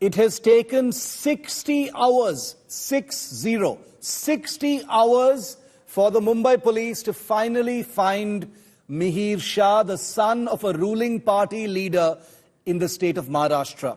It has taken 60 hours, 60 hours for the Mumbai police to finally find Mihir Shah, the son of a ruling party leader in the state of Maharashtra.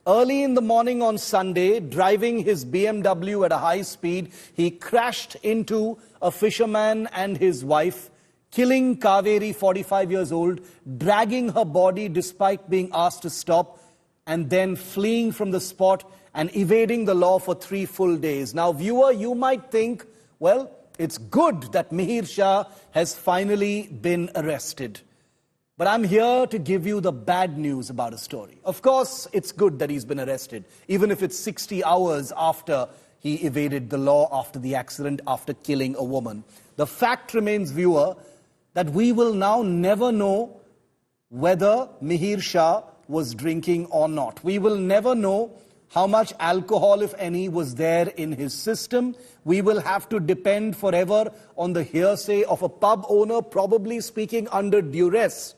Early in the morning on Sunday, driving his BMW at a high speed, he crashed into a fisherman and his wife, killing Kaveri, 45 years old, dragging her body despite being asked to stop, and then fleeing from the spot and evading the law for 3 full days. Now, viewer, you might think, well, it's good that Mihir Shah has finally been arrested. But I'm here to give you the bad news about a story. Of course, it's good that he's been arrested, even if it's 60 hours after he evaded the law after the accident, after killing a woman. The fact remains, viewer, that we will now never know whether Mihir Shah was drinking or not. We will never know how much alcohol, if any, was there in his system. We will have to depend forever on the hearsay of a pub owner, probably speaking under duress,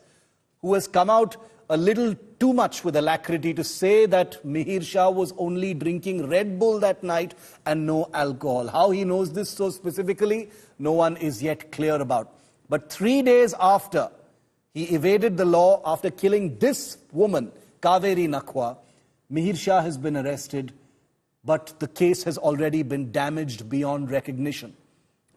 who has come out a little too much with alacrity to say that Mihir Shah was only drinking Red Bull that night and no alcohol. How he knows this so specifically, no one is yet clear about. But 3 days after he evaded the law, after killing this woman, Kaveri Nakwa, Mihir Shah has been arrested, but the case has already been damaged beyond recognition.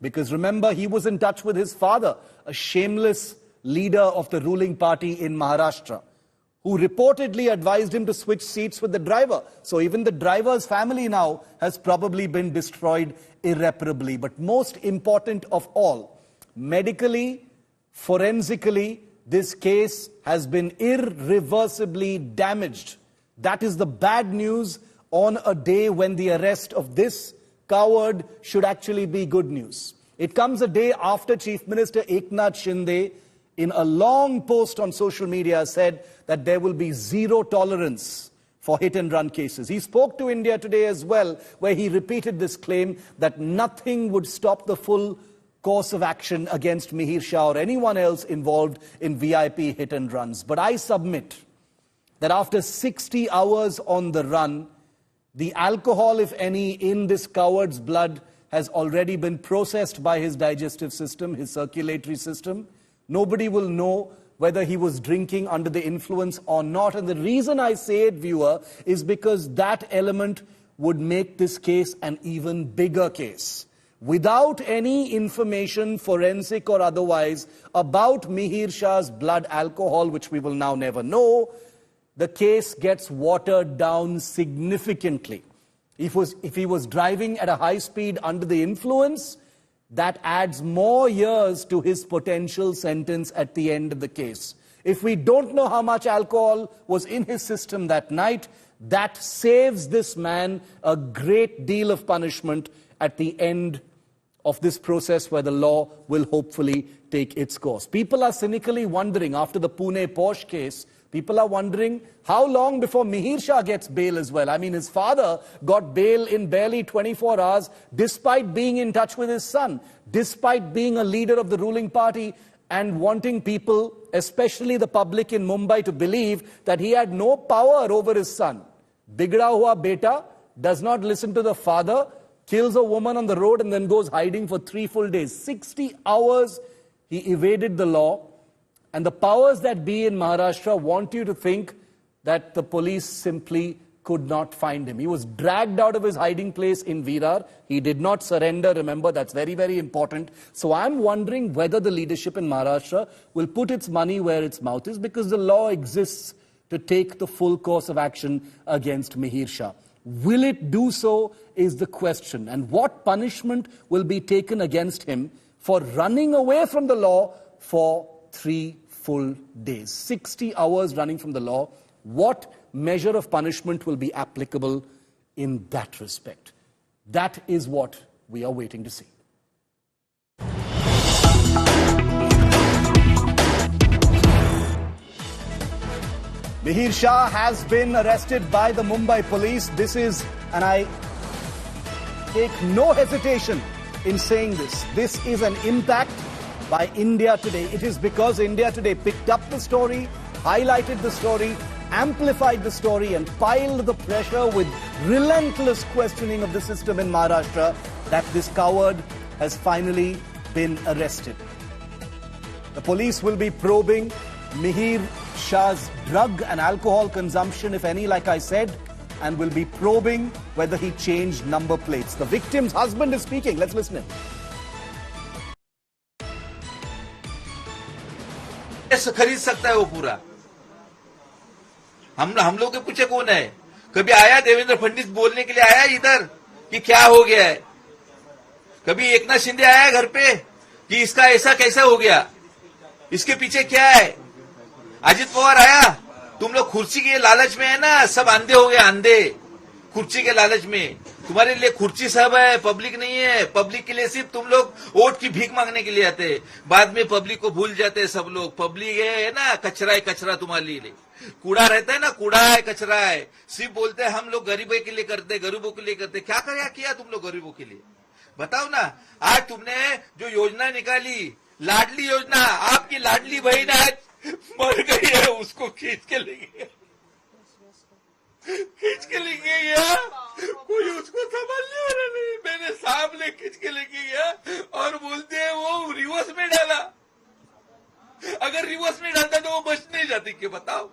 Because remember, he was in touch with his father, a shameless leader of the ruling party in Maharashtra, who reportedly advised him to switch seats with the driver. So even the driver's family now has probably been destroyed irreparably. But most important of all, medically, forensically, this case has been irreversibly damaged. That is the bad news on a day when the arrest of this coward should actually be good news. It comes a day after Chief Minister Eknath Shinde, in a long post on social media, said that there will be zero tolerance for hit-and-run cases. He spoke to India Today as well, where he repeated this claim that nothing would stop the full course of action against Mihir Shah or anyone else involved in VIP hit-and-runs. But I submit that after 60 hours on the run, the alcohol, if any, in this coward's blood has already been processed by his digestive system, his circulatory system. Nobody will know whether he was drinking under the influence or not. And the reason I say it, viewer, is because that element would make this case an even bigger case. Without any information, forensic or otherwise, about Mihir Shah's blood alcohol, which we will now never know, the case gets watered down significantly. If he was driving at a high speed under the influence, that adds more years to his potential sentence at the end of the case. If we don't know how much alcohol was in his system that night, that saves this man a great deal of punishment at the end of this process, where the law will hopefully take its course. People are cynically wondering, after the Pune Porsche case, people are wondering how long before Mihir Shah gets bail as well. I mean, his father got bail in barely 24 hours, despite being in touch with his son, despite being a leader of the ruling party and wanting people, especially the public in Mumbai, to believe that he had no power over his son. Bigda hua beta does not listen to the father, kills a woman on the road and then goes hiding for 3 full days. 60 hours he evaded the law. And the powers that be in Maharashtra want you to think that the police simply could not find him. He was dragged out of his hiding place in Vihar. He did not surrender. Remember, that's very, very important. So I'm wondering whether the leadership in Maharashtra will put its money where its mouth is, because the law exists to take the full course of action against Mihir Shah. Will it do so is the question. And what punishment will be taken against him for running away from the law for 3 full days? 60 hours running from the law. What measure of punishment will be applicable in that respect? That is what we are waiting to see. Mihir Shah has been arrested by the Mumbai police. This is, and I take no hesitation in saying this is an impact by India Today. It is because India Today picked up the story, highlighted the story, amplified the story and piled the pressure with relentless questioning of the system in Maharashtra that this coward has finally been arrested. The police will be probing Mihir Shah's drug and alcohol consumption, if any, like I said, and will be probing whether he changed number plates. The victim's husband is speaking. Let's listen in. खरीद सकता है वो पूरा. हम लोग के पूछे कौन है? कभी आया देवेंद्र फडणवीस बोलने के लिए आया इधर कि क्या हो गया है? कभी एकनाथ शिंदे आया घर पे कि इसका ऐसा कैसा हो गया? इसके पीछे क्या है? अजित पवार आया? तुम लोग कुर्सी के लालच में है ना, सब अंधे हो गए, अंधे कुर्सी के लालच में. तुम्हारे लिए कुर्सी सब है, पब्लिक नहीं है. पब्लिक के लिए सिर्फ तुम लोग वोट की भीख मांगने के लिए आते. बाद में पब्लिक को भूल जाते सब लोग. पब्लिक है ना, कचरा है, कचरा तुम्हारे लिए. कूड़ा रहता है ना, कूड़ा है, कचरा है. सिर्फ बोलते हैं हम लोग गरीबों के लिए करते, गरीबों के लिए करते. क्या किया तुम लोग गरीबों के लिए? बताओ ना. आज तुमने जो योजना निकाली, लाडली योजना, आपकी लाडली बहन आज मर गई है, उसको खींच के लेंगे, गया. कोई उसको संभालने वाला नहीं. मैंने सामने खींच के लेके गया और बोलते हैं वो रिवर्स में डाला. अगर रिवर्स में डालता तो वो बच नहीं जाती. क्या बताओ?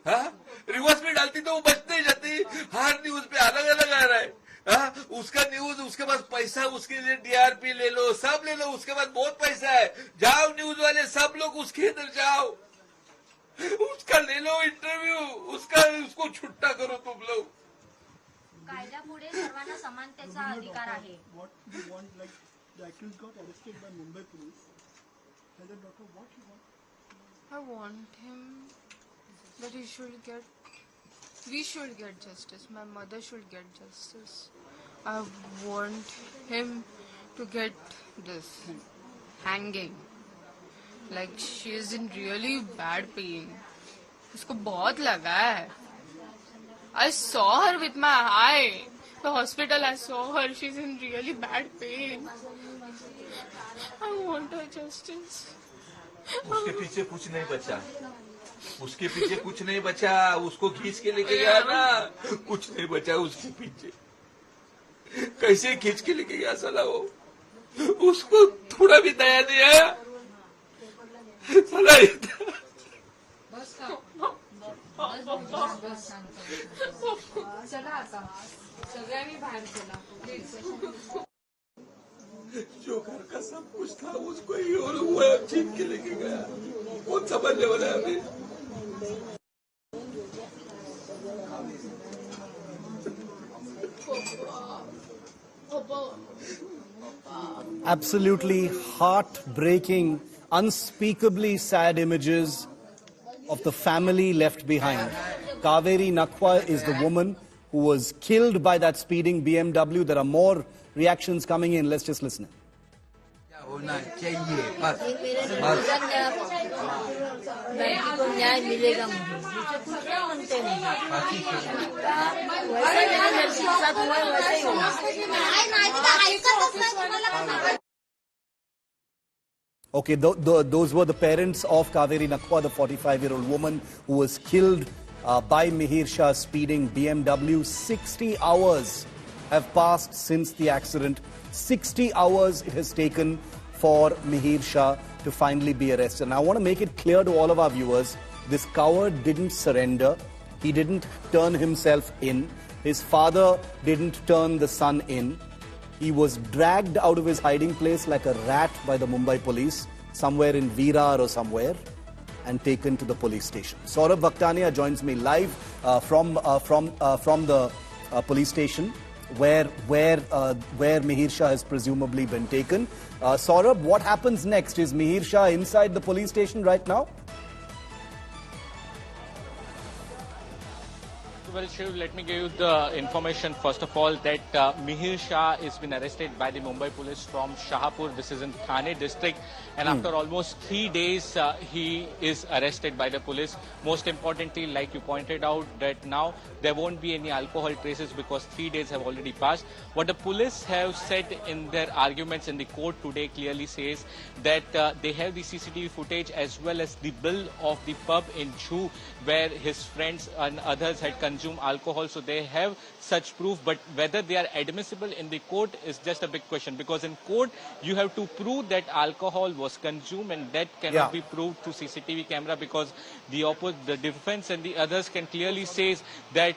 हाँ, रिवर्स में डालती तो वो बच नहीं जाती. हर न्यूज पे अलग अलग आ रहा है. हाँ, उसका न्यूज, उसके पास पैसा, उसके लिए डीआरपी ले लो, सब ले लो, उसके पास बहुत पैसा है. जाओ न्यूज वाले सब लोग उसके इधर जाओ, उसका ले लो इंटरव्यू, उसको छुट्टा करो तुम लोग. कायद्यापुढे सर्वांना समानतेचा अधिकार आहे. What you want, like the accused got arrested by Mumbai police. Tell the doctor what you want. I want him that we should get justice. My mother should get justice. I want him to get this hanging. Like she is in really bad pain. उसको बहुत लगा है. I saw her with my eye. The hospital I saw her. She's in really bad pain. I want her justice. उसके पीछे कुछ नहीं बचा. उसके पीछे कुछ नहीं बचा. उसको खींच के लेके गया ना, कुछ नहीं बचा उसके पीछे. कैसे खींच के लेके गया साला वो? उसको थोड़ा भी दया नहीं आया साला. जो घर का सब कुछ था उसको ही और वो छीन के लेके गया. कौन समझने वाला है अभी? Absolutely heartbreaking, unspeakably sad images of the family left behind. Kaveri Nakwa is the woman who was killed by that speeding BMW. There are more reactions coming in. Let's just listen. होना चाहिए बस. लड़की को न्याय मिलेगा मुझे. मुझे कुछ नहीं मानते नहीं. वैसा मेरी लड़की के साथ हुआ वैसा ही हुआ. Okay, those were the parents of Kaveri Nakwa, the 45-year-old woman who was killed by Mihir Shah's speeding BMW. 60 hours have passed since the accident. 60 hours it has taken for Mihir Shah to finally be arrested. And I want to make it clear to all of our viewers, this coward didn't surrender. He didn't turn himself in. His father didn't turn the son in. He was dragged out of his hiding place like a rat by the Mumbai police, somewhere in Vihar or somewhere, and taken to the police station. Saurabh Bhaktania joins me live from the police station where Mihir Shah has presumably been taken. Saurabh, what happens next? Is Mihir Shah inside the police station right now? Well, Shiv, let me give you the information first of all that Mihir Shah has been arrested by the Mumbai police from Shahpur. This is in Thane district. And after almost 3 days, he is arrested by the police. Most importantly, like you pointed out, that now there won't be any alcohol traces because 3 days have already passed. What the police have said in their arguments in the court today clearly says that they have the CCTV footage as well as the bill of the pub in Jew where his friends and others had consumed alcohol. So they have such proof, but whether they are admissible in the court is just a big question, because in court you have to prove that alcohol was consumed, and that cannot be proved through CCTV camera, because the defense and the others can clearly say that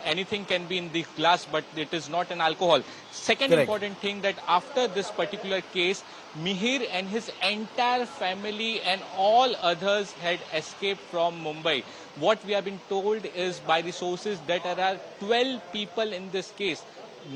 anything can be in the glass, but it is not an alcohol. Second important thing, that after this particular case, Mihir and his entire family and all others had escaped from Mumbai. What we have been told is by the sources that there are 12 people in this case,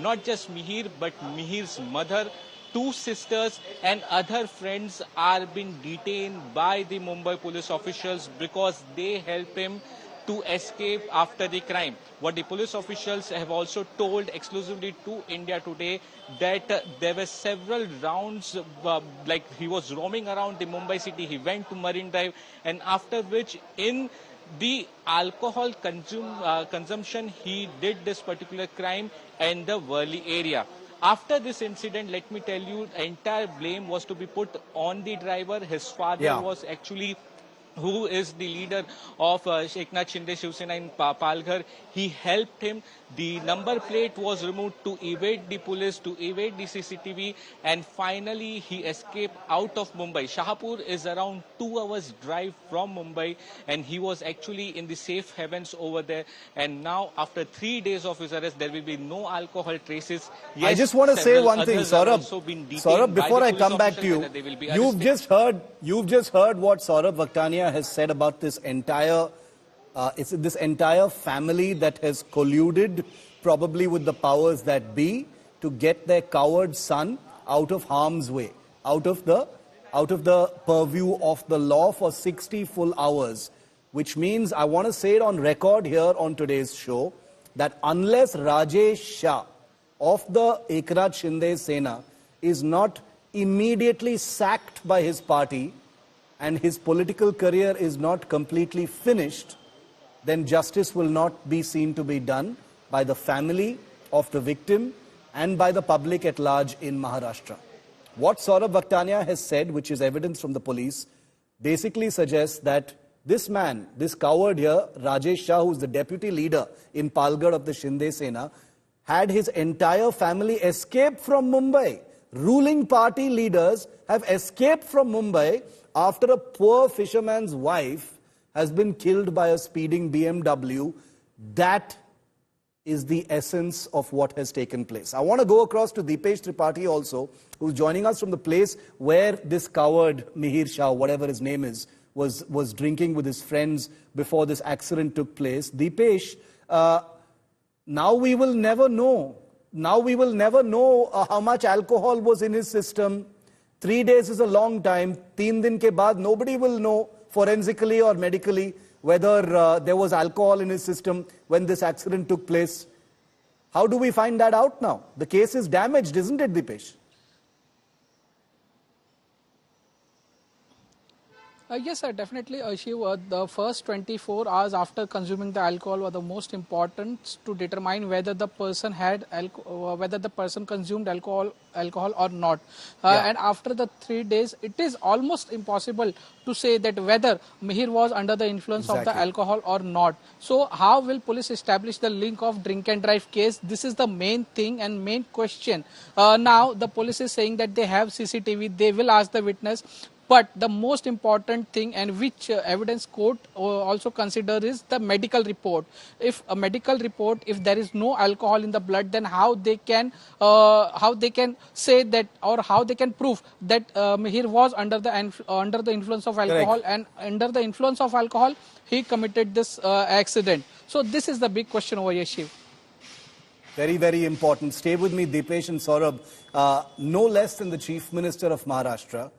not just Mihir, but Mihir's mother, 2 sisters and other friends are being detained by the Mumbai police officials because they helped him to escape after the crime. What the police officials have also told exclusively to India Today, that there were several rounds, like he was roaming around the Mumbai city, he went to Marine Drive, and after which in the alcohol consumption, he did this particular crime in the Worli area. After this incident, let me tell you, entire blame was to be put on the driver. His father was actually, who is the leader of Eknath Shinde, Shiv Sena in Palghar. He helped him. The number plate was removed to evade the police, to evade the CCTV, and finally he escaped out of Mumbai. Shahpur is around 2 hours drive from Mumbai, and he was actually in the safe havens over there. And now, after 3 days of his arrest, there will be no alcohol traces. Yes, I just want to say one thing, Saurabh, before I come back to you, you've just heard what Saurabh Vakhtania has said about this entire this entire family that has colluded probably with the powers that be to get their coward son out of harm's way, out of the purview of the law for 60 full hours, which means, I want to say it on record here on today's show, that unless Rajesh Shah of the Eknath Shinde Sena is not immediately sacked by his party and his political career is not completely finished, then justice will not be seen to be done by the family of the victim and by the public at large in Maharashtra. What Saurabh Vakhtania has said, which is evidence from the police, basically suggests that this man, this coward here, Rajesh Shah, who is the deputy leader in Palghar of the Shinde Sena, had his entire family escape from Mumbai. Ruling party leaders have escaped from Mumbai after a poor fisherman's wife has been killed by a speeding BMW. That is the essence of what has taken place. I want to go across to Deepesh Tripathi also, who's joining us from the place where this coward, Mihir Shah, whatever his name is, was drinking with his friends before this accident took place. Deepesh, now we will never know. Now we will never know how much alcohol was in his system. 3 days is a long time. 3 din ke baad, nobody will know forensically or medically whether there was alcohol in his system when this accident took place. How do we find that out now? The case is damaged, isn't it, Deepesh? Yes, sir, definitely. Shiv, the first 24 hours after consuming the alcohol were the most important to determine whether the person had whether the person consumed alcohol or not. And after the 3 days, it is almost impossible to say that whether Mihir was under the influence of the alcohol or not. So, how will police establish the link of drink and drive case? This is the main thing and main question. Now, the police is saying that they have CCTV. They will ask the witness. But the most important thing, and which evidence court also consider, is the medical report. If a medical report, if there is no alcohol in the blood, then how they can say that, or how they can prove that Mihir was under the influence of alcohol, and under the influence of alcohol he committed this accident. So this is the big question over here, Shiv. Very, very important. Stay with me, Deepesh and Saurabh. No less than the Chief Minister of Maharashtra,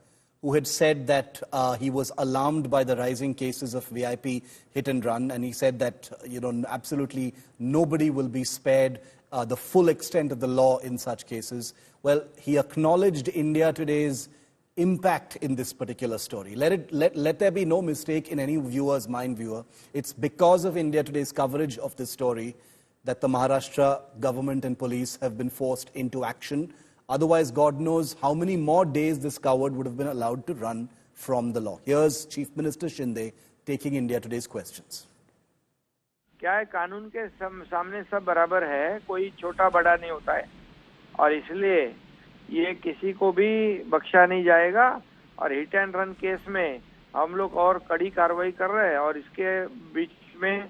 who had said that he was alarmed by the rising cases of VIP hit and run, and he said that absolutely nobody will be spared the full extent of the law in such cases. Well, he acknowledged India Today's impact in this particular story. Let there be no mistake in any viewer's mind, viewer. It's because of India Today's coverage of this story that the Maharashtra government and police have been forced into action. Otherwise, God knows how many more days this coward would have been allowed to run from the law. Here's Chief Minister Shinde taking India Today's questions. क्या है, कानून के सामने सब बराबर है, कोई छोटा बड़ा नहीं होता है और इसलिए ये किसी को भी बख्शा नहीं जाएगा। और हिट एंड रन केस में हम लोग और कड़ी कार्रवाई कर रहे हैं और इसके बीच में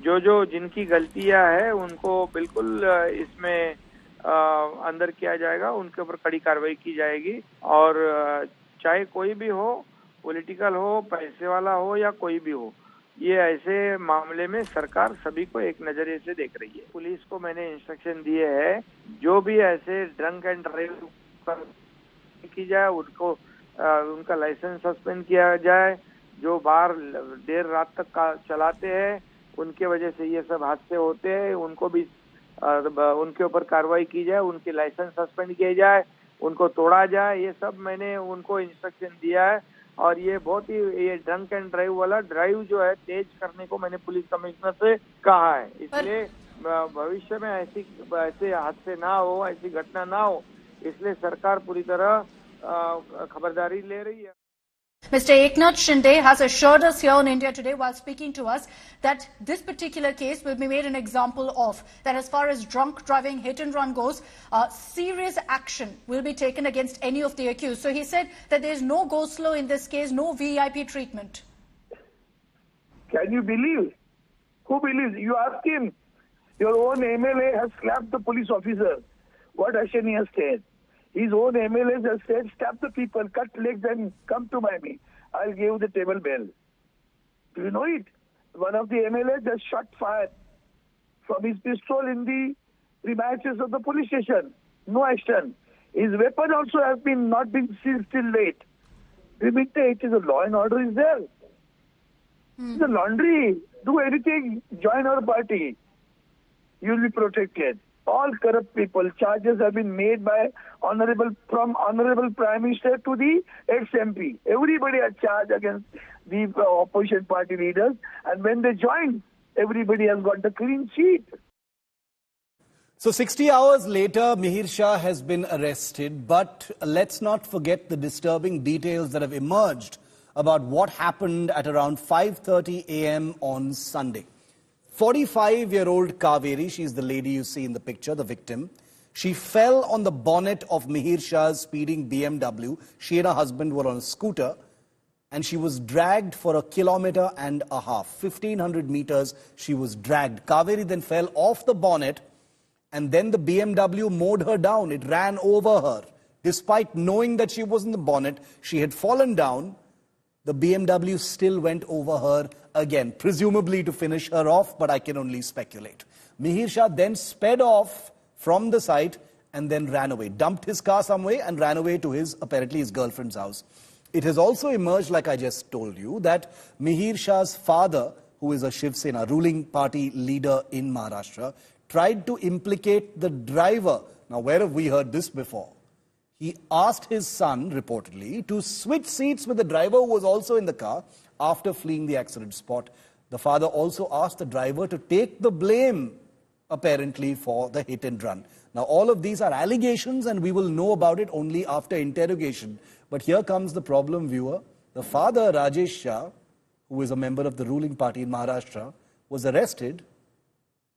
जो जिनकी गलतियां है उनको बिल्कुल इसमें अंदर किया जाएगा, उनके ऊपर कड़ी कार्रवाई की जाएगी। और चाहे कोई भी हो, पॉलिटिकल हो, पैसे वाला हो या कोई भी हो, ये ऐसे मामले में सरकार सभी को एक नजरिए से देख रही है। पुलिस को मैंने इंस्ट्रक्शन दिए हैं, जो भी ऐसे ड्रंक एंड ड्राइव की जाए उनको उनका लाइसेंस सस्पेंड किया जाए। जो बार देर रात तक चलाते हैं उनके वजह से ये सब हादसे होते हैं, उनको भी उनके ऊपर कार्रवाई की जाए, उनके लाइसेंस सस्पेंड किए जाए, उनको तोड़ा जाए। ये सब मैंने उनको इंस्ट्रक्शन दिया है। और ये बहुत ही ये ड्रंक एंड ड्राइव वाला ड्राइव जो है तेज करने को मैंने पुलिस कमिश्नर से कहा है। इसलिए भविष्य में ऐसे हादसे ना हो, ऐसी घटना ना हो, इसलिए सरकार पूरी तरह खबरदारी ले रही है। Mr. Eknath Shinde has assured us here on India Today while speaking to us that this particular case will be made an example of, that as far as drunk driving hit and run goes, serious action will be taken against any of the accused. So he said that there is no go slow in this case, no VIP treatment. Can you believe? Who believes? You ask him. Your own MLA has slapped the police officer. What action he has taken? His own MLAs have said, stab the people, cut legs and come to me. I'll give you the table bail. Do you know it? One of the MLAs has shot fire from his pistol in the premises of the police station. No action. His weapon also has not been seized till late. It is a law and order is there. It's a laundry. Do anything. Join our party. You'll be protected. All corrupt people, charges have been made by from Honorable Prime Minister to the ex-MP. Everybody has charged against the opposition party leaders, and when they join, everybody has got the clean sheet. So 60 hours later, Mihir Shah has been arrested, but let's not forget the disturbing details that have emerged about what happened at around 5:30 a.m. on Sunday. 45-year-old Kaveri, she's the lady you see in the picture, the victim. She fell on the bonnet of Mihir Shah's speeding BMW. She and her husband were on a scooter, and she was dragged for 1.5 kilometers. 1,500 meters she was dragged. Kaveri then fell off the bonnet, and then the BMW mowed her down. It ran over her. Despite knowing that she was in the bonnet, she had fallen down. The BMW still went over her again, presumably to finish her off, but I can only speculate. Mihir Shah then sped off from the site and then ran away, dumped his car somewhere and ran away to apparently his girlfriend's house. It has also emerged, like I just told you, that Mihir Shah's father, who is a Shiv Sena ruling party leader in Maharashtra, tried to implicate the driver. Now, where have we heard this before? He asked his son, reportedly, to switch seats with the driver who was also in the car after fleeing the accident spot. The father also asked the driver to take the blame, apparently, for the hit and run. Now, all of these are allegations, and we will know about it only after interrogation. But here comes the problem, viewer. The father, Rajesh Shah, who is a member of the ruling party in Maharashtra, was arrested,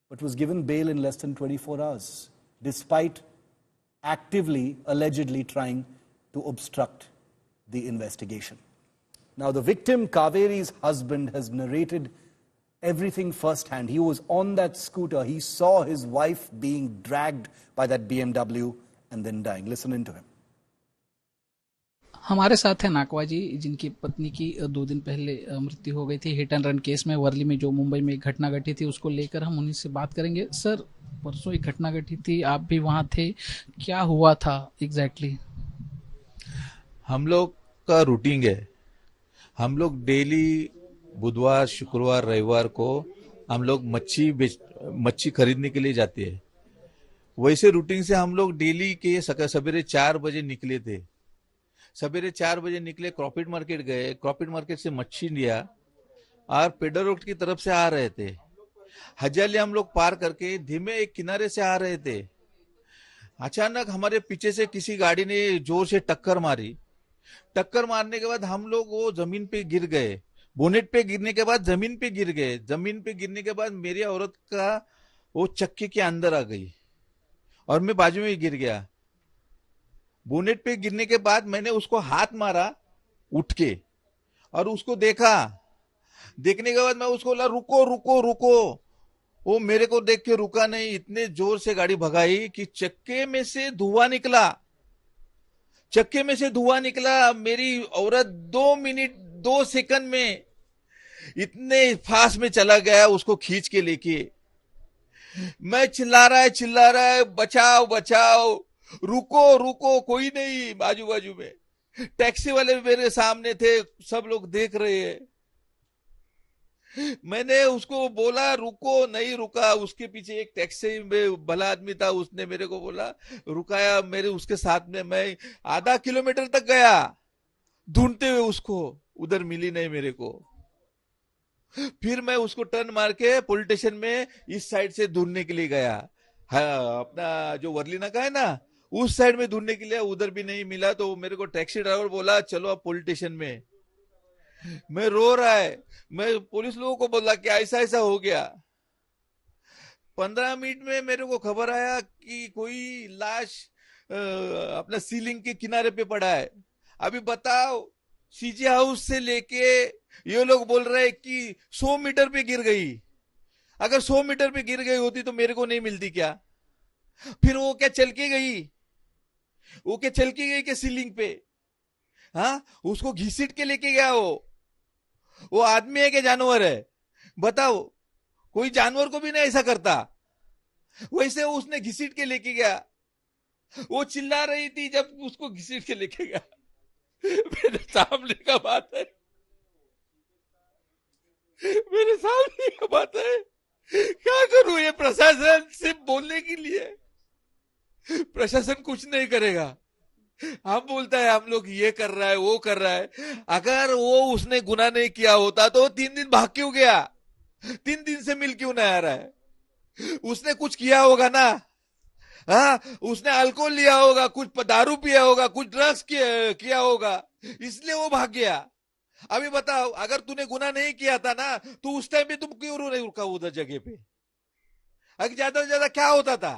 but was given bail in less than 24 hours, despite actively, allegedly trying to obstruct the investigation. Now, the victim, Kaveri's husband, has narrated everything firsthand. He was on that scooter. He saw his wife being dragged by that BMW and then dying. Listen in to him. हमारे साथ है नाकवा जी, जिनकी पत्नी की 2 दिन पहले मृत्यु हो गई थी हिट एंड रन केस में। वर्ली में जो मुंबई में एक घटना घटी थी, उसको लेकर हम उन्हीं से बात करेंगे। सर, परसों एक घटना घटी थी, आप भी वहां थे, क्या हुआ था एग्जैक्टली? हम लोग का रूटीन है। हम लोग डेली बुधवार, शुक्रवार, रविवार को हम लोग मच्छी खरीदने के लिए जाते हैं। वैसे रूटीन से हम लोग डेली के सवेरे 4 बजे निकले थे। सवेरे 4 बजे निकले, क्रॉफिट मार्केट गए, क्रॉफिट मार्केट से मच्छी लिया और पेडर रोड की तरफ से आ रहे थे। हजाली हम लोग पार करके धीमे एक किनारे से आ रहे थे। अचानक हमारे पीछे से किसी गाड़ी ने जोर से टक्कर मारी। टक्कर मारने के बाद हम लोग वो जमीन पे गिर गए। बोनेट पे गिरने के बाद जमीन पे गिर गए। जमीन पे गिरने के बाद मेरी औरत का वो चक्के के अंदर आ गई और मैं बाजू में गिर गया। बोनेट पे गिरने के बाद मैंने उसको हाथ मारा उठ के और उसको देखा। देखने के बाद मैं उसको बोला रुको रुको रुको। वो मेरे को देख के रुका नहीं, इतने जोर से गाड़ी भगाई कि चक्के में से धुआं निकला। चक्के में से धुआं निकला। मेरी औरत 2 मिनट 2 सेकंड में इतने फास्ट में चला गया उसको खींच के लेके। मैं चिल्ला रहा है बचाओ बचाओ, रुको रुको, कोई नहीं। बाजू बाजू में टैक्सी वाले भी मेरे सामने थे, सब लोग देख रहे हैं। मैंने उसको बोला रुको, नहीं रुका। उसके पीछे एक टैक्सी में भला आदमी था, उसने मेरे को बोला रुकाया। मेरे उसके साथ में मैं आधा किलोमीटर तक गया ढूंढते हुए उसको, उधर मिली नहीं मेरे को। फिर मैं उसको टर्न मार के पुलिस स्टेशन में इस साइड से ढूंढने के लिए गया। हाँ, अपना जो वर्ली नाका है ना, उस साइड में ढूंढने के लिए, उधर भी नहीं मिला। तो मेरे को टैक्सी ड्राइवर बोला चलो आप पुलिस स्टेशन में। मैं रो रहा है। मैं पुलिस लोगों को बोला कि ऐसा ऐसा हो गया। 15 मिनट में मेरे को खबर आया कि कोई लाश अपना सीलिंग के किनारे पे पड़ा है। अभी बताओ, सीजे हाउस से लेके ये लोग बोल रहे हैं कि 100 मीटर पे गिर गई। अगर 100 मीटर पे गिर गई होती तो मेरे को नहीं मिलती क्या? फिर वो क्या चल के गई? वो क्या चल के गई क्या सीलिंग पे? हाँ, उसको घसीट के लेके गया। वो आदमी है क्या जानवर है? बताओ, कोई जानवर को भी नहीं ऐसा करता। वैसे उसने घसीट के लेके गया। वो चिल्ला रही थी जब उसको घसीट के लेके गया। मेरे सामने का बात है, मेरे सामने का बात है। क्या करूं? ये प्रशासन सिर्फ बोलने के लिए, प्रशासन कुछ नहीं करेगा। हम बोलता है हम लोग ये कर रहा है वो कर रहा है। अगर वो उसने गुनाह नहीं किया होता तो 3 दिन भाग क्यों गया? 3 दिन से मिल क्यों नहीं आ रहा है? उसने कुछ किया होगा ना। हाँ, उसने अल्कोहल लिया होगा, कुछ दारू पिया होगा, कुछ ड्रग्स किया होगा, इसलिए वो भाग गया। अभी बताओ, अगर तूने गुनाह नहीं किया था ना तो उस टाइम भी तुम क्यों नहीं रुका उधर जगह पे? अगर ज्यादा से ज्यादा क्या होता था?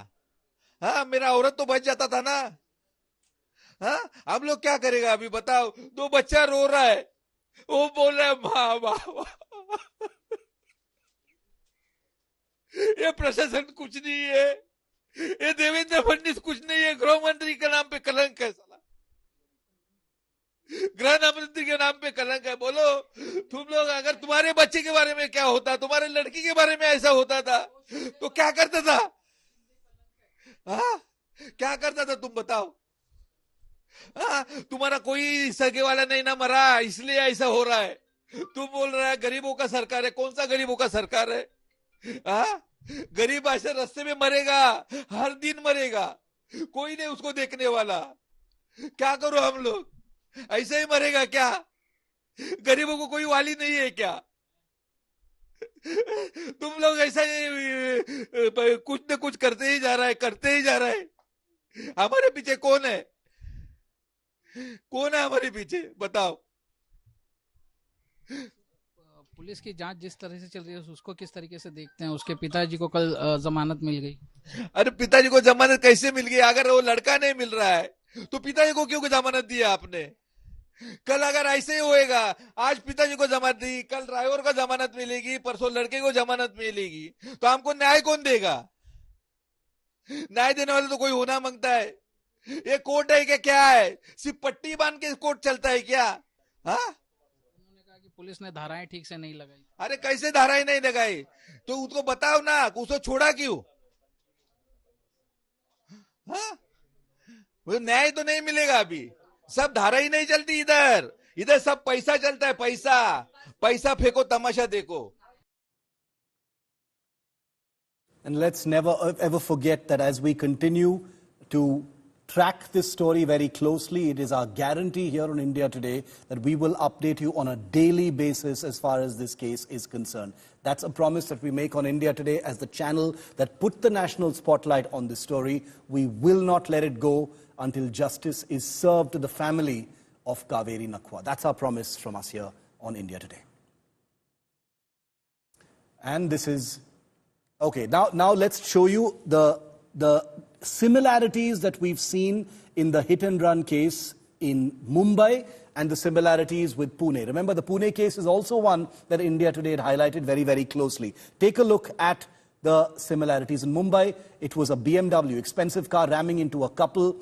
हाँ, मेरा औरत तो बच जाता था ना। हाँ, हम लोग क्या करेगा? अभी बताओ, 2 बच्चा रो रहा है, वो बोल रहा है माँ माँ। ये प्रशासन कुछ नहीं है, ये देवेंद्र फडणवीस कुछ नहीं है। गृह मंत्री के नाम पे कलंक है साला, गृह मंत्री के नाम पे कलंक है। बोलो तुम लोग, अगर तुम्हारे बच्चे के बारे में क्या होता, तुम्हारे लड़की के बारे में ऐसा होता था तो क्या करता था? हाँ, क्या करता था तुम बताओ? हाँ, तुम्हारा कोई सगे वाला नहीं ना मरा, इसलिए ऐसा हो रहा है। तुम बोल रहा है गरीबों का सरकार है। कौन सा गरीबों का सरकार है? हाँ, गरीब ऐसे रास्ते में मरेगा, हर दिन मरेगा, कोई नहीं उसको देखने वाला। क्या करो हम लोग? ऐसे ही मरेगा क्या? गरीबों को कोई वाली नहीं है क्या? तुम लोग ऐसा कुछ न कुछ करते ही जा रहा है, करते ही जा रहा है। हमारे पीछे कौन है? कौन है हमारे पीछे? बताओ। पुलिस की जांच जिस तरह से चल रही है उसको किस तरीके से देखते हैं? उसके पिताजी को कल जमानत मिल गई। अरे पिताजी को जमानत कैसे मिल गई? अगर वो लड़का नहीं मिल रहा है तो पिताजी को क्यों जमानत दिया आपने? कल अगर ऐसे ही होएगा, आज पिताजी को जमानत दी, कल ड्राइवर को जमानत मिलेगी, परसों लड़के को जमानत मिलेगी, तो हमको न्याय कौन देगा? न्याय देने वाले तो कोई होना मांगता है। ये कोर्ट है क्या है? सिर्फ पट्टी बांध के कोर्ट चलता है क्या? हाँ, उन्होंने कहा कि पुलिस ने धाराएं ठीक से नहीं लगाई। अरे कैसे धाराएं नहीं लगाई? तो उसको बताओ ना, उसको छोड़ा क्यों? हाँ, वो न्याय तो नहीं मिलेगा अभी। सब धारा ही नहीं चलती इधर, इधर सब पैसा चलता है, पैसा पैसा फेंको तमाशा देखो. And let's never ever forget that as we continue to track this story very closely, it is our guarantee here on India Today that we will update you on a daily basis as far as this case is concerned. That's a promise that we make on India Today as the channel that put the national spotlight on this story. We will not let it go until justice is served to the family of Kaveri Nakwa. That's our promise from us here on India Today. And this is... Okay, now let's show you the similarities that we've seen in the hit-and-run case in Mumbai and the similarities with Pune. Remember, the Pune case is also one that India Today had highlighted very, very closely. Take a look at the similarities. In Mumbai, it was a BMW, expensive car, ramming into a couple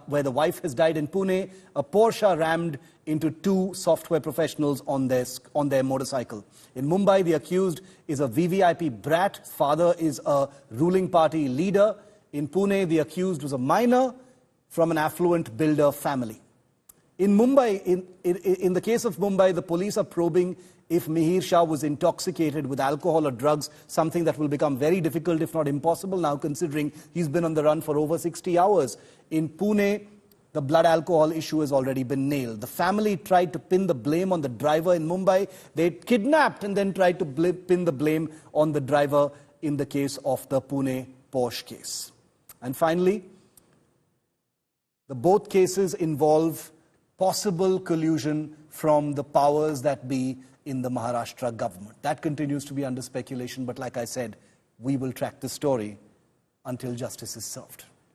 where the wife has died. In Pune, a Porsche rammed into two software professionals on their motorcycle. In Mumbai, the accused is a VVIP brat. Father is a ruling party leader. In Pune, the accused was a minor from an affluent builder family. In Mumbai, in the case of Mumbai, the police are probing if Mihir Shah was intoxicated with alcohol or drugs, something that will become very difficult, if not impossible now, considering he's been on the run for over 60 hours. In Pune, the blood alcohol issue has already been nailed. The family tried to pin the blame on the driver in Mumbai. They kidnapped and then tried to pin the blame on the driver in the case of the Pune Porsche case. And finally, both cases involve possible collusion from the powers that be in the Maharashtra government. That continues to be under speculation, but like I said, we will track the story until justice is served.